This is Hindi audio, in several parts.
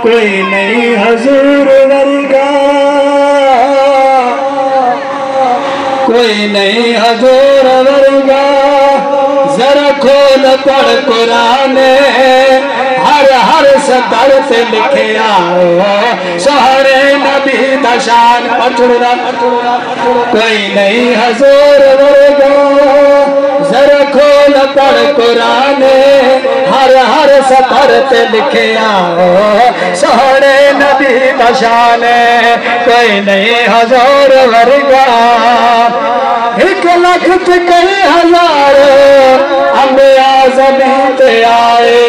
कोई नहीं हजूर वर्गा, कोई नहीं हजूर वर्गा। जरा खोल पढ़ कुरान, हर हर सतर से लिखे आओ सोहरे नबी दशान। कोई नहीं हजूर वर्गा, जरा खोल पढ़ कुरान, हर हर सतर से लिखे आओ सोहरे नबी दशान। कोई नहीं हजूर वर्गा। 1 लाख ते कई हजार अंबिया ज़मीन ते आए,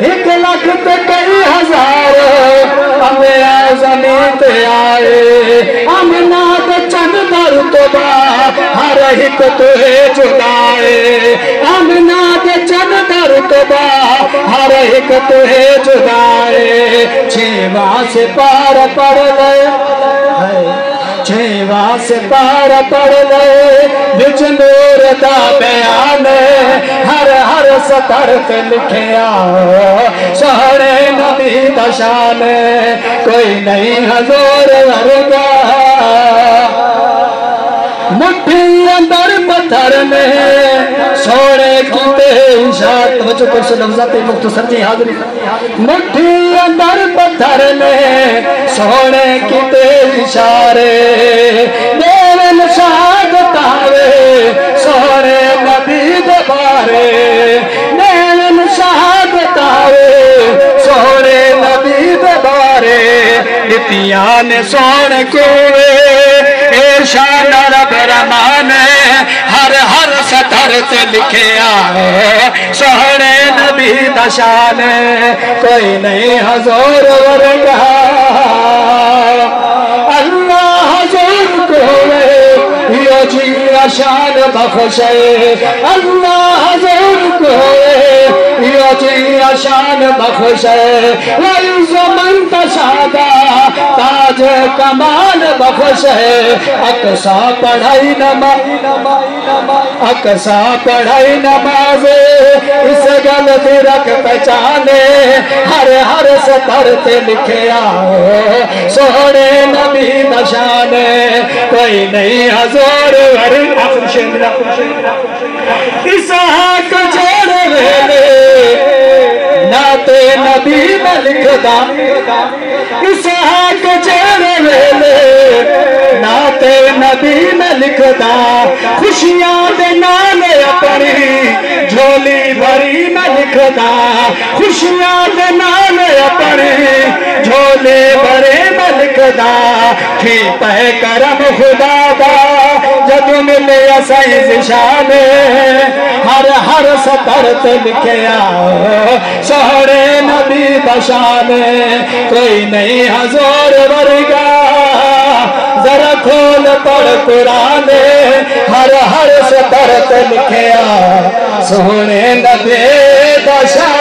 1 लाख ते कई हजार अंबिया ज़मीन ते आए। अमना ते चंद दरुतबा हर एक तुहे जुदाए, अमना ते चंद दरुतबा हर एक तुहे जुदाए। 6 से पार पड़ गए, 6 से पार पड़ गए, बिच नूर दा बयान, हर हर सतर ते लिखे आओ सोहरे नबी दा शान। कोई नहीं हजूर वर्गा। मुट्ठी अंदर पत्थर में सोने कीते इशारे, तवज्जो कर से लफ्ज़ाते मुख्तसर जी हाज़िरी। मुट्ठी अंदर पत्थर में सोने कीते इशारे, देवन शहादत आवे सोहरे नबी दे बारे, देवन शहादत आवे सोहरे नबी दे बारे। नितियां ने सोने कोवे इरशाद रब रहमान, हर हर सतर से लिखे आए सोहरे नबी दा शान। कोई नहीं हजूर वर्गा। अल्लाह हजूर को यो जी शान बख्शे, अल्लाह हजूर को यो जी शान बख्शे। वयुज़मन तशादा ताज कमाल बख्शे। अक्सा पढ़ाई नमाज, अक्सा पढ़ाई नमाज, इस गल दी रख पहचाने, हर हर सतर ते लिखे आओ सोहरे नबी दा शान। कोई नहीं हजूर वर्गा। इसहाक जोड़ वेले नाते नबी में लिखदा, इसहाक जोड़ वेले नाते नबी में लिखदा। खुशियां दे नाल अपनी झोली भरी में लिखदा, खुशियां दे नाल अपनी झोली भरे में लिखदा। थी पै करम खुदा दा जब मिले सही निशान, हर हर सतर ते लिखे आओ सोहरे नबी दा शान। कोई नहीं हजूर वर्गा। जरा खोल पढ़ कुरान, हर हर सतर ते लिखे आओ सोहरे नबी दा शान।